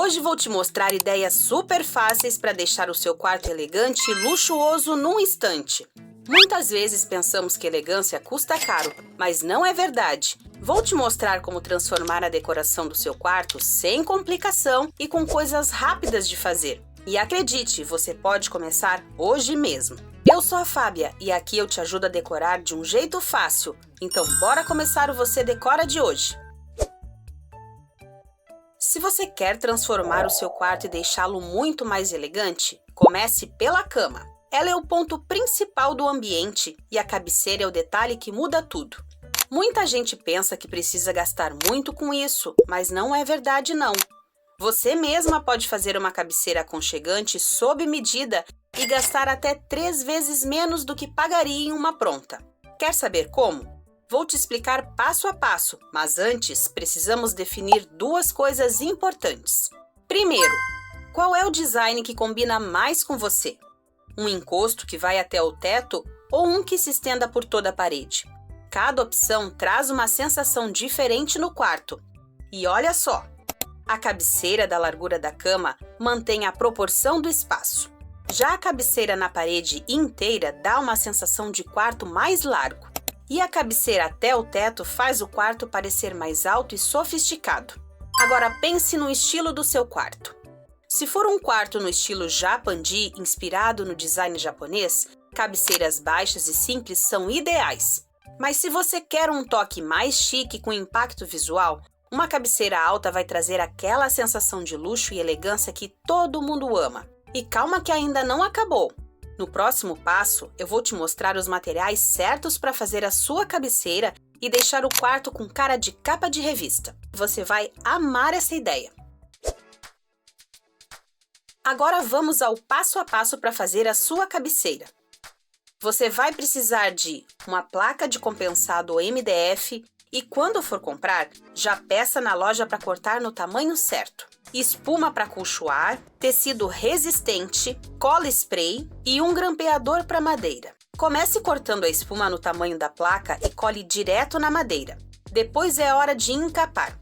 Hoje vou te mostrar ideias super fáceis para deixar o seu quarto elegante e luxuoso num instante. Muitas vezes pensamos que elegância custa caro, mas não é verdade. Vou te mostrar como transformar a decoração do seu quarto sem complicação e com coisas rápidas de fazer. E acredite, você pode começar hoje mesmo. Eu sou a Fábia e aqui eu te ajudo a decorar de um jeito fácil. Então bora começar o Você Decora de hoje. Se você quer transformar o seu quarto e deixá-lo muito mais elegante, comece pela cama. Ela é o ponto principal do ambiente e a cabeceira é o detalhe que muda tudo. Muita gente pensa que precisa gastar muito com isso, mas não é verdade não. Você mesma pode fazer uma cabeceira aconchegante sob medida e gastar até 3 vezes menos do que pagaria em uma pronta. Quer saber como? Vou te explicar passo a passo, mas antes precisamos definir 2 coisas importantes. Primeiro, qual é o design que combina mais com você? Um encosto que vai até o teto ou um que se estenda por toda a parede? Cada opção traz uma sensação diferente no quarto. E olha só, a cabeceira da largura da cama mantém a proporção do espaço. Já a cabeceira na parede inteira dá uma sensação de quarto mais largo. E a cabeceira até o teto faz o quarto parecer mais alto e sofisticado. Agora pense no estilo do seu quarto. Se for um quarto no estilo Japandi, inspirado no design japonês, cabeceiras baixas e simples são ideais. Mas se você quer um toque mais chique com impacto visual, uma cabeceira alta vai trazer aquela sensação de luxo e elegância que todo mundo ama. E calma que ainda não acabou! No próximo passo, eu vou te mostrar os materiais certos para fazer a sua cabeceira e deixar o quarto com cara de capa de revista. Você vai amar essa ideia! Agora vamos ao passo a passo para fazer a sua cabeceira. Você vai precisar de uma placa de compensado MDF e quando for comprar, já peça na loja para cortar no tamanho certo. Espuma para acolchoar, tecido resistente, cola spray e um grampeador para madeira. Comece cortando a espuma no tamanho da placa e cole direto na madeira. Depois é hora de encapar.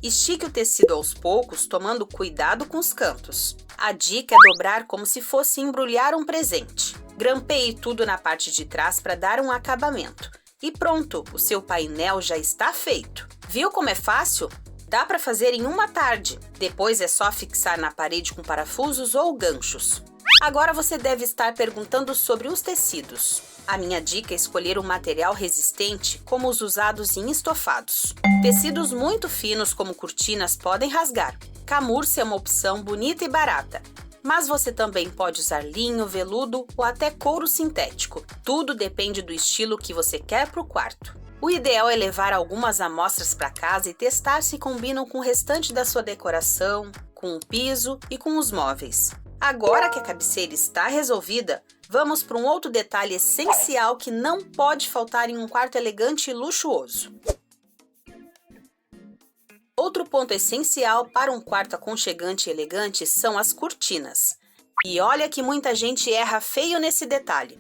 Estique o tecido aos poucos, tomando cuidado com os cantos. A dica é dobrar como se fosse embrulhar um presente. Grampeie tudo na parte de trás para dar um acabamento. E pronto, o seu painel já está feito. Viu como é fácil? Dá para fazer em uma tarde. Depois é só fixar na parede com parafusos ou ganchos. Agora você deve estar perguntando sobre os tecidos. A minha dica é escolher um material resistente, como os usados em estofados. Tecidos muito finos, como cortinas, podem rasgar. Camurça é uma opção bonita e barata. Mas você também pode usar linho, veludo ou até couro sintético. Tudo depende do estilo que você quer para o quarto. O ideal é levar algumas amostras para casa e testar se combinam com o restante da sua decoração, com o piso e com os móveis. Agora que a cabeceira está resolvida, vamos para um outro detalhe essencial que não pode faltar em um quarto elegante e luxuoso. Outro ponto essencial para um quarto aconchegante e elegante são as cortinas. E olha que muita gente erra feio nesse detalhe.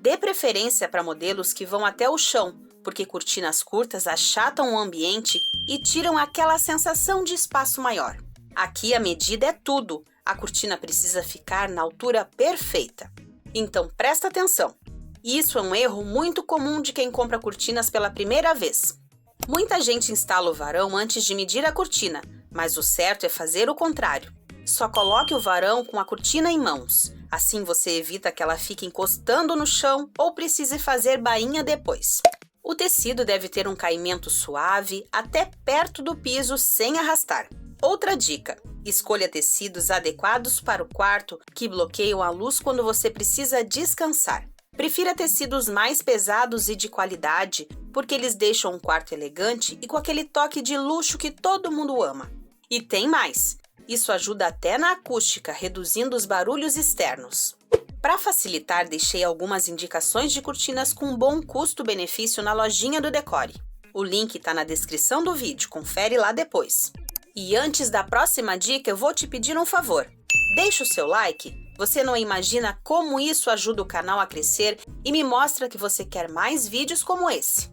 Dê preferência para modelos que vão até o chão, porque cortinas curtas achatam o ambiente e tiram aquela sensação de espaço maior. Aqui a medida é tudo. A cortina precisa ficar na altura perfeita. Então presta atenção. Isso é um erro muito comum de quem compra cortinas pela primeira vez. Muita gente instala o varão antes de medir a cortina, mas o certo é fazer o contrário. Só coloque o varão com a cortina em mãos. Assim você evita que ela fique encostando no chão ou precise fazer bainha depois. O tecido deve ter um caimento suave até perto do piso sem arrastar. Outra dica: escolha tecidos adequados para o quarto que bloqueiam a luz quando você precisa descansar. Prefira tecidos mais pesados e de qualidade, porque eles deixam um quarto elegante e com aquele toque de luxo que todo mundo ama. E tem mais! Isso ajuda até na acústica, reduzindo os barulhos externos. Para facilitar, deixei algumas indicações de cortinas com bom custo-benefício na lojinha do Decore. O link está na descrição do vídeo, confere lá depois. E antes da próxima dica, eu vou te pedir um favor. Deixa o seu like. Você não imagina como isso ajuda o canal a crescer e me mostra que você quer mais vídeos como esse.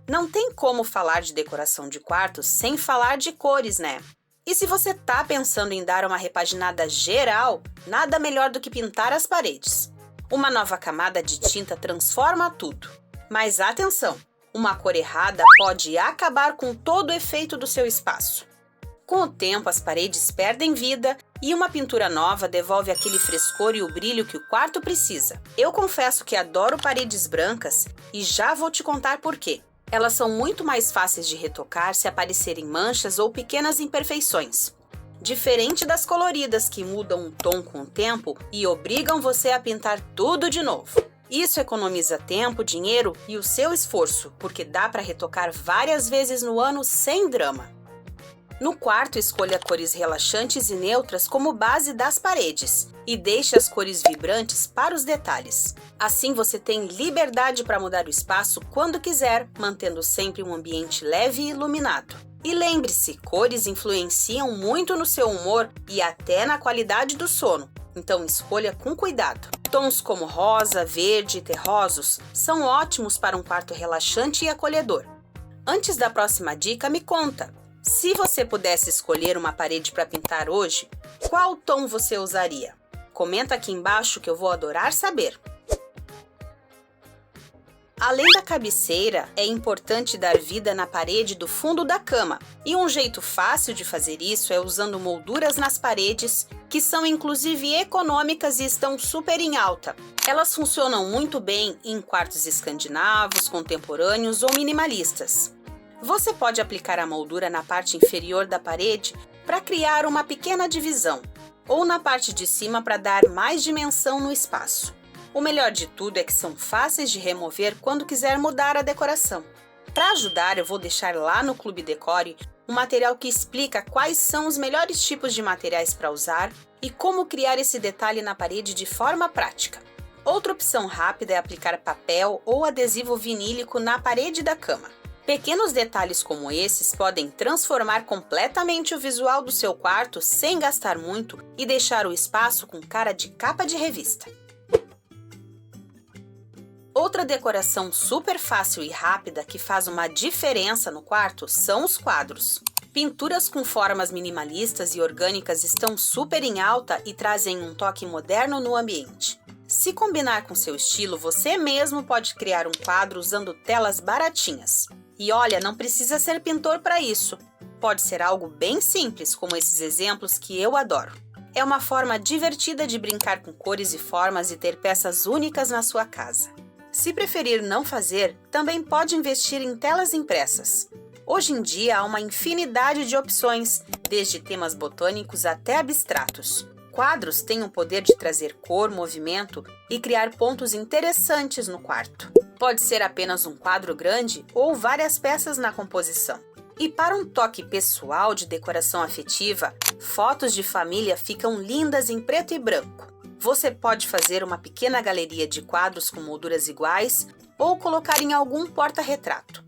Não tem como falar de decoração de quartos sem falar de cores, né? E se você tá pensando em dar uma repaginada geral, nada melhor do que pintar as paredes. Uma nova camada de tinta transforma tudo. Mas atenção, uma cor errada pode acabar com todo o efeito do seu espaço. Com o tempo, as paredes perdem vida e uma pintura nova devolve aquele frescor e o brilho que o quarto precisa. Eu confesso que adoro paredes brancas e já vou te contar por quê. Elas são muito mais fáceis de retocar se aparecerem manchas ou pequenas imperfeições. Diferente das coloridas que mudam o tom com o tempo e obrigam você a pintar tudo de novo. Isso economiza tempo, dinheiro e o seu esforço, porque dá para retocar várias vezes no ano sem drama. No quarto, escolha cores relaxantes e neutras como base das paredes e deixe as cores vibrantes para os detalhes. Assim você tem liberdade para mudar o espaço quando quiser, mantendo sempre um ambiente leve e iluminado. E lembre-se, cores influenciam muito no seu humor e até na qualidade do sono, então escolha com cuidado. Tons como rosa, verde e terrosos são ótimos para um quarto relaxante e acolhedor. Antes da próxima dica, me conta! Se você pudesse escolher uma parede para pintar hoje, qual tom você usaria? Comenta aqui embaixo que eu vou adorar saber. Além da cabeceira, é importante dar vida na parede do fundo da cama. E um jeito fácil de fazer isso é usando molduras nas paredes, que são inclusive econômicas e estão super em alta. Elas funcionam muito bem em quartos escandinavos, contemporâneos ou minimalistas. Você pode aplicar a moldura na parte inferior da parede para criar uma pequena divisão, ou na parte de cima para dar mais dimensão no espaço. O melhor de tudo é que são fáceis de remover quando quiser mudar a decoração. Para ajudar, eu vou deixar lá no Clube Decore um material que explica quais são os melhores tipos de materiais para usar e como criar esse detalhe na parede de forma prática. Outra opção rápida é aplicar papel ou adesivo vinílico na parede da cama. Pequenos detalhes como esses podem transformar completamente o visual do seu quarto sem gastar muito e deixar o espaço com cara de capa de revista. Outra decoração super fácil e rápida que faz uma diferença no quarto são os quadros. Pinturas com formas minimalistas e orgânicas estão super em alta e trazem um toque moderno no ambiente. Se combinar com seu estilo, você mesmo pode criar um quadro usando telas baratinhas. E olha, não precisa ser pintor para isso. Pode ser algo bem simples, como esses exemplos que eu adoro. É uma forma divertida de brincar com cores e formas e ter peças únicas na sua casa. Se preferir não fazer, também pode investir em telas impressas. Hoje em dia há uma infinidade de opções, desde temas botânicos até abstratos. Quadros têm o poder de trazer cor, movimento e criar pontos interessantes no quarto. Pode ser apenas um quadro grande ou várias peças na composição. E para um toque pessoal de decoração afetiva, fotos de família ficam lindas em preto e branco. Você pode fazer uma pequena galeria de quadros com molduras iguais ou colocar em algum porta-retrato.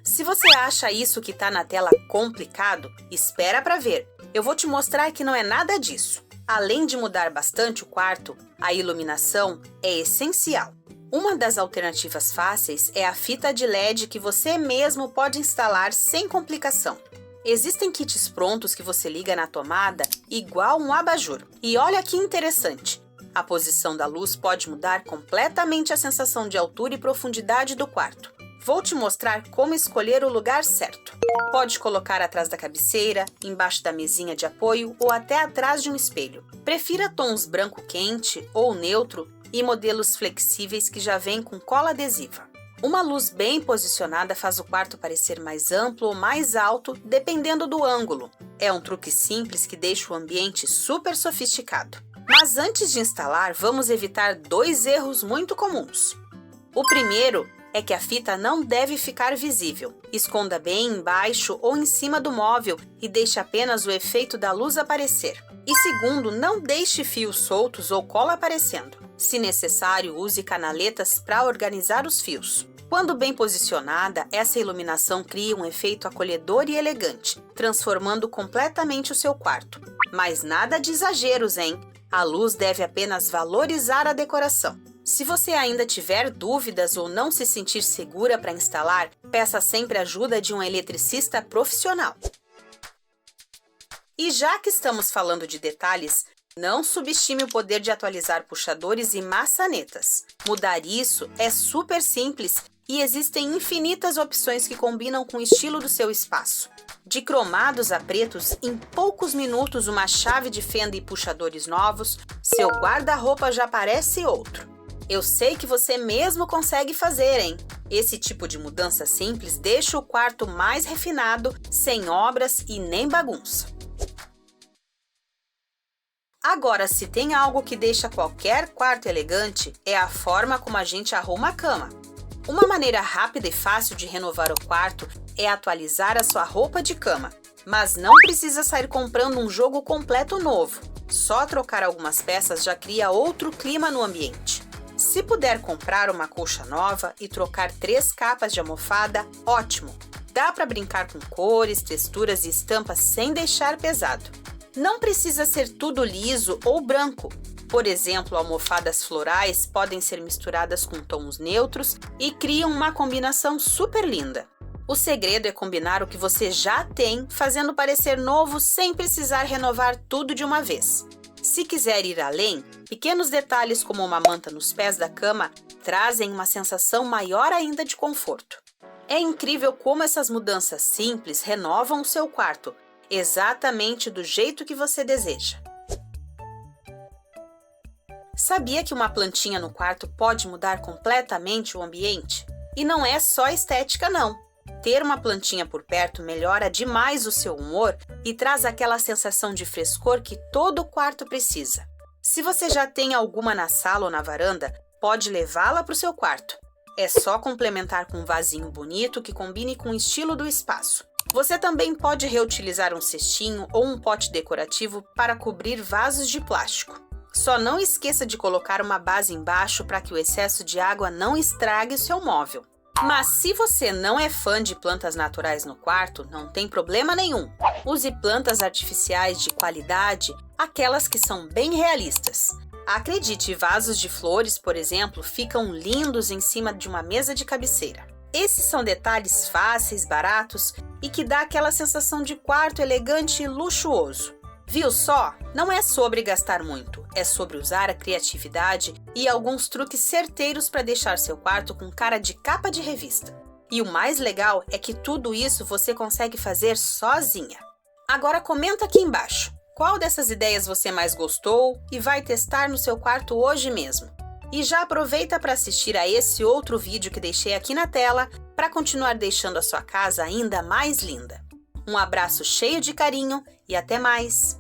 Se você acha isso que está na tela complicado, espera para ver. Eu vou te mostrar que não é nada disso. Além de mudar bastante o quarto, a iluminação é essencial. Uma das alternativas fáceis é a fita de LED que você mesmo pode instalar sem complicação. Existem kits prontos que você liga na tomada igual um abajur. E olha que interessante! A posição da luz pode mudar completamente a sensação de altura e profundidade do quarto. Vou te mostrar como escolher o lugar certo. Pode colocar atrás da cabeceira, embaixo da mesinha de apoio ou até atrás de um espelho. Prefira tons branco quente ou neutro e modelos flexíveis que já vêm com cola adesiva. Uma luz bem posicionada faz o quarto parecer mais amplo ou mais alto, dependendo do ângulo. É um truque simples que deixa o ambiente super sofisticado. Mas antes de instalar, vamos evitar 2 erros muito comuns. O primeiro é que a fita não deve ficar visível. Esconda bem embaixo ou em cima do móvel e deixe apenas o efeito da luz aparecer. E segundo, não deixe fios soltos ou cola aparecendo. Se necessário, use canaletas para organizar os fios. Quando bem posicionada, essa iluminação cria um efeito acolhedor e elegante, transformando completamente o seu quarto. Mas nada de exageros, hein? A luz deve apenas valorizar a decoração. Se você ainda tiver dúvidas ou não se sentir segura para instalar, peça sempre a ajuda de um eletricista profissional. E já que estamos falando de detalhes, não subestime o poder de atualizar puxadores e maçanetas. Mudar isso é super simples e existem infinitas opções que combinam com o estilo do seu espaço. De cromados a pretos, em poucos minutos uma chave de fenda e puxadores novos, seu guarda-roupa já parece outro. Eu sei que você mesmo consegue fazer, hein? Esse tipo de mudança simples deixa o quarto mais refinado, sem obras e nem bagunça. Agora, se tem algo que deixa qualquer quarto elegante, é a forma como a gente arruma a cama. Uma maneira rápida e fácil de renovar o quarto é atualizar a sua roupa de cama. Mas não precisa sair comprando um jogo completo novo. Só trocar algumas peças já cria outro clima no ambiente. Se puder comprar uma colcha nova e trocar 3 capas de almofada, ótimo! Dá para brincar com cores, texturas e estampas sem deixar pesado. Não precisa ser tudo liso ou branco. Por exemplo, almofadas florais podem ser misturadas com tons neutros e criam uma combinação super linda. O segredo é combinar o que você já tem, fazendo parecer novo sem precisar renovar tudo de uma vez. Se quiser ir além, pequenos detalhes como uma manta nos pés da cama trazem uma sensação maior ainda de conforto. É incrível como essas mudanças simples renovam o seu quarto, exatamente do jeito que você deseja. Sabia que uma plantinha no quarto pode mudar completamente o ambiente? E não é só estética, não. Ter uma plantinha por perto melhora demais o seu humor e traz aquela sensação de frescor que todo quarto precisa. Se você já tem alguma na sala ou na varanda, pode levá-la para o seu quarto. É só complementar com um vasinho bonito que combine com o estilo do espaço. Você também pode reutilizar um cestinho ou um pote decorativo para cobrir vasos de plástico. Só não esqueça de colocar uma base embaixo para que o excesso de água não estrague o seu móvel. Mas se você não é fã de plantas naturais no quarto, não tem problema nenhum. Use plantas artificiais de qualidade, aquelas que são bem realistas. Acredite, vasos de flores, por exemplo, ficam lindos em cima de uma mesa de cabeceira. Esses são detalhes fáceis, baratos e que dá aquela sensação de quarto elegante e luxuoso. Viu só? Não é sobre gastar muito, é sobre usar a criatividade e alguns truques certeiros para deixar seu quarto com cara de capa de revista. E o mais legal é que tudo isso você consegue fazer sozinha. Agora comenta aqui embaixo, qual dessas ideias você mais gostou e vai testar no seu quarto hoje mesmo. E já aproveita para assistir a esse outro vídeo que deixei aqui na tela para continuar deixando a sua casa ainda mais linda. Um abraço cheio de carinho e até mais!